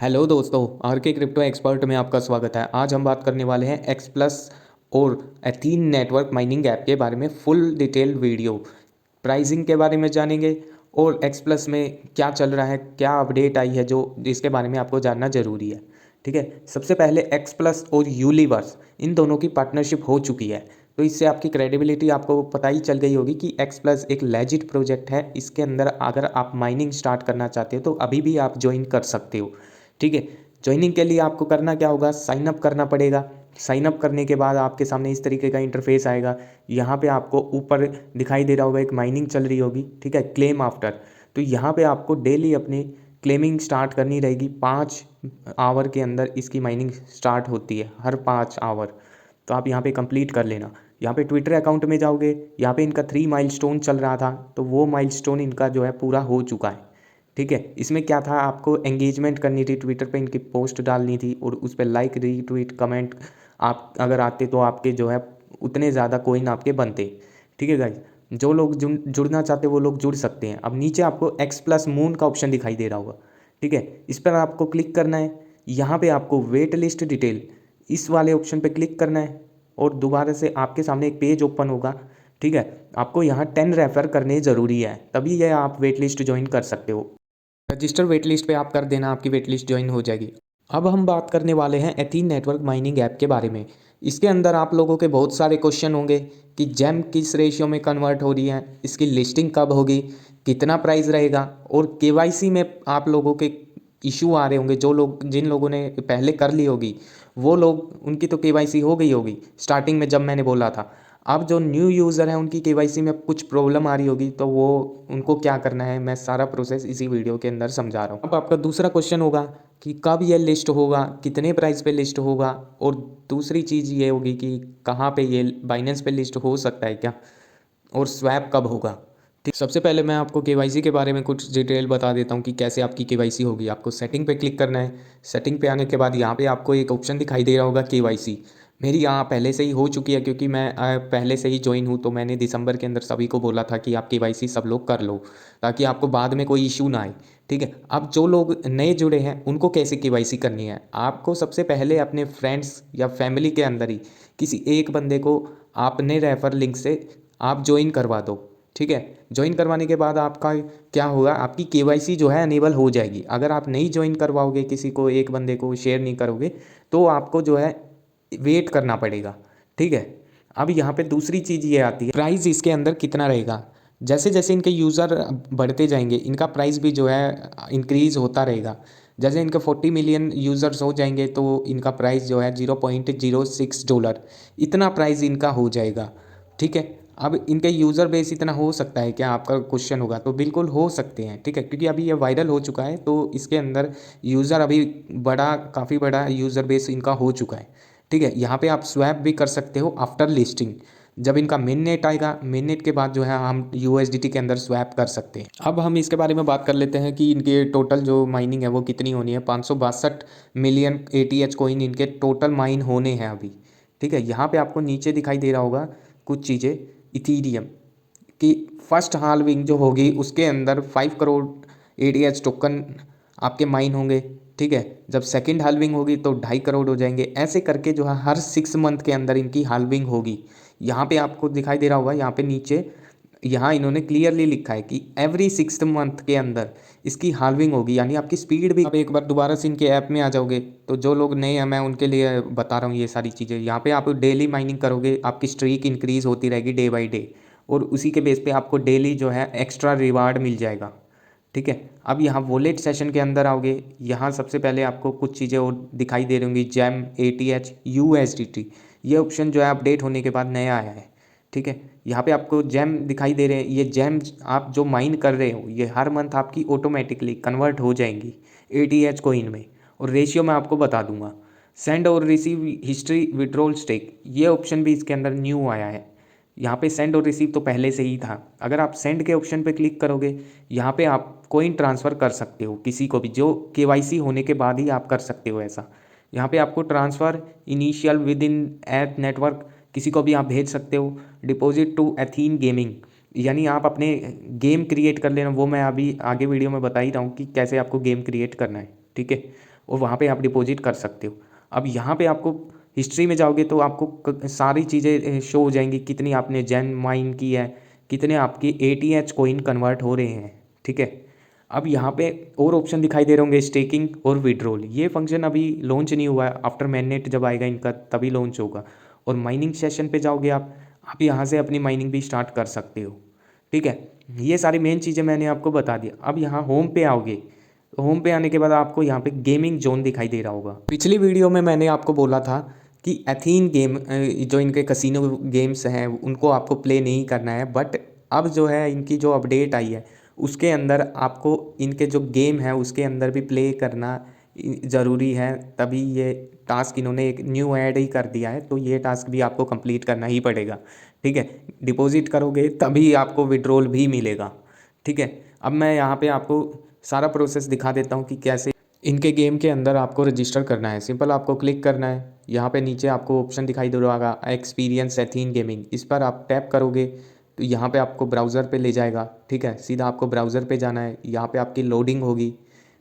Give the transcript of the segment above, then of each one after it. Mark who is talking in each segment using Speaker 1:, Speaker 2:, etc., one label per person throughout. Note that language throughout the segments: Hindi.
Speaker 1: हेलो दोस्तों, आर के क्रिप्टो एक्सपर्ट में आपका स्वागत है। आज हम बात करने वाले हैं एक्स प्लस और एथीन नेटवर्क माइनिंग ऐप के बारे में फुल डिटेल वीडियो। प्राइसिंग के बारे में जानेंगे और एक्स प्लस में क्या चल रहा है, क्या अपडेट आई है जो इसके बारे में आपको जानना ज़रूरी है। ठीक है, सबसे पहले एक्स प्लस और यूनिवर्स इन दोनों की पार्टनरशिप हो चुकी है, तो इससे आपकी क्रेडिबिलिटी आपको पता ही चल गई होगी कि एक्स प्लस एक लेजिट प्रोजेक्ट है। इसके अंदर अगर आप माइनिंग स्टार्ट करना चाहते हो तो अभी भी आप ज्वाइन कर सकते हो। ठीक है, ज्वाइनिंग के लिए आपको करना क्या होगा, साइन अप करना पड़ेगा। साइन अप करने के बाद आपके सामने इस तरीके का इंटरफेस आएगा। यहाँ पे आपको ऊपर दिखाई दे रहा होगा एक माइनिंग चल रही होगी, ठीक है, क्लेम आफ्टर। तो यहाँ पे आपको डेली अपनी क्लेमिंग स्टार्ट करनी रहेगी। 5 आवर के अंदर इसकी माइनिंग स्टार्ट होती है, हर 5 आवर। तो आप यहाँ पे कंप्लीट कर लेना। यहाँ पे ट्विटर अकाउंट में जाओगे, यहाँ पे इनका 3 माइलस्टोन चल रहा था, तो वो माइलस्टोन इनका जो है पूरा हो चुका है। ठीक है, इसमें क्या था, आपको एंगेजमेंट करनी थी, ट्विटर पे इनकी पोस्ट डालनी थी और उस पर लाइक रीट्वीट कमेंट आप अगर आते तो आपके जो है उतने ज़्यादा कोइन आपके बनते। ठीक है गाइज, जो लोग जुड़ना चाहते वो लोग जुड़ सकते हैं। अब नीचे आपको एक्स प्लस मून का ऑप्शन दिखाई दे रहा होगा। ठीक है, इस पर आपको क्लिक करना है। यहाँ पे आपको वेट लिस्ट डिटेल इस वाले ऑप्शन पे क्लिक करना है और दोबारा से आपके सामने एक पेज ओपन होगा। ठीक है, आपको यहाँ 10 रेफर करने ज़रूरी है, तभी यह आप वेट लिस्ट ज्वाइन कर सकते हो। रजिस्टर वेट लिस्ट पे आप कर देना, आपकी वेट लिस्ट ज्वाइन हो जाएगी। अब हम बात करने वाले हैं एथीन नेटवर्क माइनिंग ऐप के बारे में। इसके अंदर आप लोगों के बहुत सारे क्वेश्चन होंगे कि जेम किस रेशियो में कन्वर्ट हो रही है, इसकी लिस्टिंग कब होगी, कितना प्राइस रहेगा, और केवाईसी में आप लोगों के इशू आ रहे होंगे। जो लोग जिन लोगों ने पहले कर ली होगी वो लोग, उनकी तो केवाईसी हो गई होगी स्टार्टिंग में जब मैंने बोला था। अब जो न्यू यूज़र हैं उनकी केवाईसी में कुछ प्रॉब्लम आ रही होगी, तो वो उनको क्या करना है, मैं सारा प्रोसेस इसी वीडियो के अंदर समझा रहा हूँ। अब आपका दूसरा क्वेश्चन होगा कि कब ये लिस्ट होगा, कितने प्राइस पे लिस्ट होगा, और दूसरी चीज़ ये होगी कि कहाँ पे ये बाइनेंस पे लिस्ट हो सकता है क्या, और स्वैप कब होगा। ठीक, सबसे पहले मैं आपको केवाईसी के बारे में कुछ डिटेल बता देता हूँ कि कैसे आपकी केवाईसी होगी। आपको सेटिंग पे क्लिक करना है। सेटिंग पे आने के बाद यहाँ पे आपको एक ऑप्शन दिखाई दे रहा होगा केवाईसी। मेरी यहाँ पहले से ही हो चुकी है, क्योंकि मैं पहले से ही ज्वाइन हूँ, तो मैंने दिसंबर के अंदर सभी को बोला था कि आप केवाईसी सब लोग कर लो, ताकि आपको बाद में कोई इशू ना आए। ठीक है, अब जो लोग नए जुड़े हैं उनको कैसे केवाईसी करनी है, आपको सबसे पहले अपने फ्रेंड्स या फैमिली के अंदर ही किसी एक बंदे को आपने रेफर लिंक से आप ज्वाइन करवा दो। ठीक है, ज्वाइन करवाने के बाद आपका क्या होगा, आपकी केवाईसी जो है अनेबल हो जाएगी। अगर आप नहीं ज्वाइन करवाओगे, किसी को एक बंदे को शेयर नहीं करोगे, तो आपको जो है वेट करना पड़ेगा। ठीक है, अब यहाँ पे दूसरी चीज़ ये आती है, प्राइस इसके अंदर कितना रहेगा। जैसे जैसे इनके यूज़र बढ़ते जाएंगे इनका प्राइस भी जो है इंक्रीज़ होता रहेगा। जैसे इनके 40 मिलियन यूज़र्स हो जाएंगे तो इनका प्राइस जो है $0.06 इतना प्राइस इनका हो जाएगा। ठीक है, अब इनके यूज़र बेस इतना हो सकता है क्या, आपका क्वेश्चन होगा, तो बिल्कुल हो सकते हैं। ठीक है, क्योंकि अभी ये वायरल हो चुका है, तो इसके अंदर यूज़र अभी काफ़ी बड़ा यूज़र बेस इनका हो चुका है। ठीक है, यहाँ पे आप स्वैप भी कर सकते हो आफ्टर लिस्टिंग। जब इनका मेन नेट आएगा, मेन नेट के बाद जो है हम यूएसडीटी के अंदर स्वैप कर सकते हैं। अब हम इसके बारे में बात कर लेते हैं कि इनके टोटल जो माइनिंग है वो कितनी होनी है। 562 मिलियन एटीएच कोइन इनके टोटल माइन होने हैं अभी। ठीक है, यहाँ पे आपको नीचे दिखाई दे रहा होगा कुछ चीज़ें। इथीरियम की फर्स्ट हाल्विंग जो होगी उसके अंदर 5 करोड़ एटीएच टोकन आपके माइन होंगे। ठीक है, जब सेकंड हाल्विंग होगी तो 2.5 करोड़ हो जाएंगे। ऐसे करके जो है हर 6 मंथ के अंदर इनकी हाल्विंग होगी। यहाँ पे आपको दिखाई दे रहा होगा, यहाँ पे नीचे यहाँ इन्होंने क्लियरली लिखा है कि एवरी 6 मंथ के अंदर इसकी हाल्विंग होगी, यानी आपकी स्पीड भी। आप एक बार दोबारा से इनके ऐप में आ जाओगे, तो जो लोग नए हैं मैं उनके लिए बता रहा हूँ ये सारी चीज़ें। यहाँ पे आप डेली माइनिंग करोगे, आपकी स्ट्रीक इंक्रीज होती रहेगी डे बाई डे, और उसी के बेस पे आपको डेली जो है एक्स्ट्रा रिवार्ड मिल जाएगा। ठीक है, अब यहाँ वॉलेट सेशन के अंदर आओगे, यहाँ सबसे पहले आपको कुछ चीज़ें और दिखाई दे रही होंगी, जैम एटीएच यूएसडीटी। ये ऑप्शन जो है अपडेट होने के बाद नया आया है। ठीक है, यहाँ पे आपको जैम दिखाई दे रहे हैं। ये जैम आप जो माइन कर रहे हो ये हर मंथ आपकी ऑटोमेटिकली कन्वर्ट हो जाएंगी एटीएच कोइन में, और रेशियो मैं आपको बता दूंगा। सेंड और रिसीव हिस्ट्री विड्रॉल स्टेक, ये ऑप्शन भी इसके अंदर न्यू आया है। यहाँ पे सेंड और रिसीव तो पहले से ही था। अगर आप सेंड के ऑप्शन पे क्लिक करोगे, यहाँ पे आप कोइन ट्रांसफ़र कर सकते हो किसी को भी, जो केवाईसी होने के बाद ही आप कर सकते हो ऐसा। यहाँ पे आपको transfer initial with in at network किसी को भी आप भेज सकते हो। डिपॉजिट टू एथीन गेमिंग, यानी आप अपने गेम क्रिएट कर लेना, वो मैं अभी आगे वीडियो में बता ही रहा हूँ कि कैसे आपको गेम क्रिएट करना है। ठीक है, और वहाँ पे आप डिपॉजिट कर सकते हो। अब यहाँ पे आपको हिस्ट्री में जाओगे तो आपको सारी चीज़ें शो हो जाएंगी, कितनी आपने जेम माइन की है, कितने आपकी ATH कॉइन कन्वर्ट हो रहे हैं। ठीक है, अब यहाँ पे और ऑप्शन दिखाई दे रहे होंगे, स्टेकिंग और विड्रॉल। ये फंक्शन अभी लॉन्च नहीं हुआ है, आफ्टर मैननेट जब आएगा इनका तभी लॉन्च होगा। और माइनिंग सेशन पे जाओगे आप यहाँ से अपनी माइनिंग भी स्टार्ट कर सकते हो। ठीक है, ये सारी मेन चीज़ें मैंने आपको बता दिया। अब यहाँ होम पे आओगे तो होम पे आने के बाद आपको यहाँ पे गेमिंग जोन दिखाई दे रहा होगा। पिछली वीडियो में मैंने आपको बोला था कि एथीन गेम जो इनके कसिनो गेम्स हैं उनको आपको प्ले नहीं करना है, बट अब जो है इनकी जो अपडेट आई है उसके अंदर आपको इनके जो गेम है उसके अंदर भी प्ले करना ज़रूरी है, तभी ये टास्क इन्होंने एक न्यू ऐड ही कर दिया है, तो ये टास्क भी आपको कंप्लीट करना ही पड़ेगा। ठीक है, डिपॉजिट करोगे तभी आपको विड्रॉल भी मिलेगा। ठीक है, अब मैं यहाँ पे आपको सारा प्रोसेस दिखा देता हूँ कि कैसे इनके गेम के अंदर आपको रजिस्टर करना है। सिंपल आपको क्लिक करना है, यहाँ पे नीचे आपको ऑप्शन दिखाई दे रहा होगा एक्सपीरियंस एथीन गेमिंग, इस पर आप टैप करोगे तो यहाँ पे आपको ब्राउज़र पे ले जाएगा। ठीक है, सीधा आपको ब्राउज़र पे जाना है, यहाँ पे आपकी लोडिंग होगी,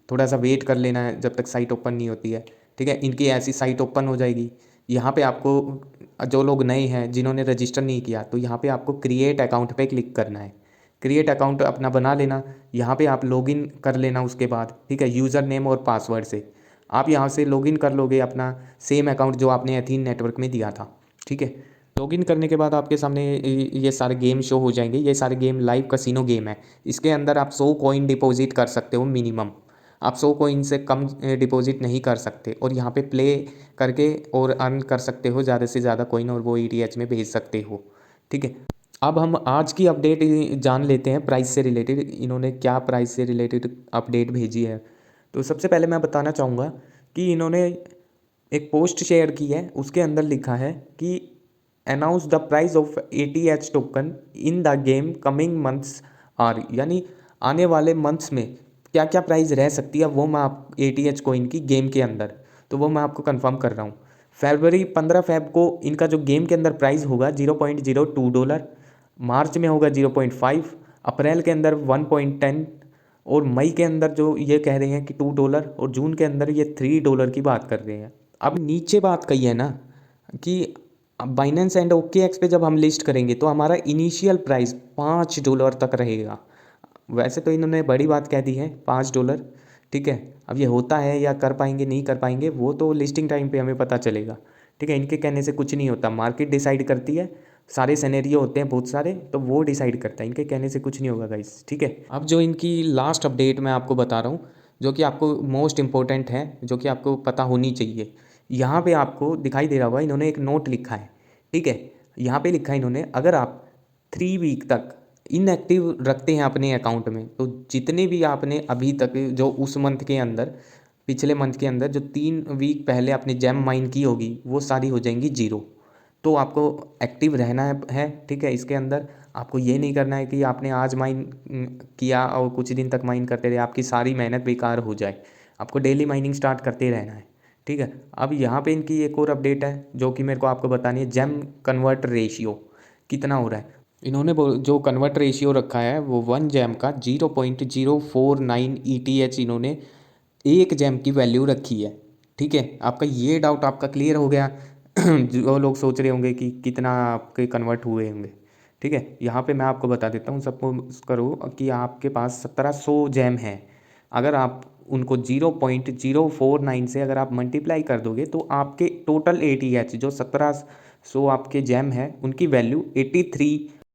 Speaker 1: थोड़ा सा वेट कर लेना है जब तक साइट ओपन नहीं होती है। ठीक है, इनकी ऐसी साइट ओपन हो जाएगी। यहाँ पे आपको जो लोग नए हैं जिन्होंने रजिस्टर नहीं किया तो यहाँ पे आपको क्रिएट अकाउंट पे क्लिक करना है। क्रिएट अकाउंट अपना बना लेना, यहाँ पे आप लॉगिन कर लेना उसके बाद। ठीक है, यूज़र नेम और पासवर्ड से आप यहाँ से लॉगिन कर लोगे अपना सेम अकाउंट जो आपने एथीन नेटवर्क में दिया था। ठीक है, लॉगिन करने के बाद आपके सामने ये सारे गेम शो हो जाएंगे। ये सारे गेम लाइव कसिनो गेम है। इसके अंदर आप 100 कॉइन डिपॉजिट कर सकते हो मिनिमम, आप 100 कॉइन से कम डिपॉजिट नहीं कर सकते। और यहाँ पे प्ले करके और अर्न कर सकते हो ज़्यादा से ज़्यादा कॉइन और वो ETH में भेज सकते हो। ठीक है, अब हम आज की अपडेट जान लेते हैं प्राइस से रिलेटेड, इन्होंने क्या प्राइस से रिलेटेड अपडेट भेजी है। तो सबसे पहले मैं बताना चाहूँगा कि इन्होंने एक पोस्ट शेयर की है, उसके अंदर लिखा है कि announce the price of ATH token in the game coming months are, यानी आने वाले मंथ्स में क्या क्या प्राइस रह सकती है वो मैं आप ATH कॉइन की गेम के अंदर, तो वो मैं आपको कंफर्म कर रहा हूँ। फरवरी 15 फेब को इनका जो गेम के अंदर प्राइस होगा $0.02, मार्च में होगा 0.5, अप्रैल के अंदर 1.10, और मई के अंदर जो ये कह रहे हैं कि $2, और जून के अंदर ये $3 की बात कर रहे हैं। अब नीचे बात कही है ना कि बाइनेंस एंड OKX पे जब हम लिस्ट करेंगे तो हमारा इनिशियल प्राइस $5 तक रहेगा। वैसे तो इन्होंने बड़ी बात कह दी है $5। ठीक है, अब ये होता है या कर पाएंगे नहीं कर पाएंगे वो तो लिस्टिंग टाइम पे हमें पता चलेगा। ठीक है, इनके कहने से कुछ नहीं होता, मार्केट डिसाइड करती है, सारे सिनेरियो होते हैं बहुत सारे, तो वो डिसाइड करता है, इनके कहने से कुछ नहीं होगा गाइस। ठीक है, अब जो इनकी लास्ट अपडेट मैं आपको बता रहा हूँ जो कि आपको मोस्ट इम्पोर्टेंट है, जो कि आपको पता होनी चाहिए। यहाँ पे आपको दिखाई दे रहा होगा इन्होंने एक नोट लिखा है। ठीक है, यहाँ पे लिखा है इन्होंने अगर आप 3 वीक तक इनएक्टिव रखते हैं अपने अकाउंट में तो जितने भी आपने अभी तक जो उस मंथ के अंदर पिछले मंथ के अंदर जो 3 वीक पहले आपने जेम माइन की होगी वो सारी हो जाएंगी जीरो। तो आपको एक्टिव रहना है। ठीक है, इसके अंदर आपको ये नहीं करना है कि आपने आज माइन किया और कुछ दिन तक माइन करते रहे, आपकी सारी मेहनत बेकार हो जाए। आपको डेली माइनिंग स्टार्ट करते रहना है। ठीक है, अब यहाँ पे इनकी एक और अपडेट है जो कि मेरे को आपको बतानी है, जेम कन्वर्ट रेशियो कितना हो रहा है। इन्होंने जो कन्वर्ट रेशियो रखा है वो 1 जेम का 0.049 ETH इन्होंने एक जेम की वैल्यू रखी है। ठीक है, आपका ये डाउट आपका क्लियर हो गया। जो लोग सोच रहे होंगे कि कितना आपके कन्वर्ट हुए होंगे। ठीक है, यहाँ पे मैं आपको बता देता हूँ, सपोज करो कि आपके पास 1700 जेम है, अगर आप उनको 0.049 से अगर आप मल्टीप्लाई कर दोगे तो आपके टोटल ATH जो 1700 आपके जेम है उनकी वैल्यू 83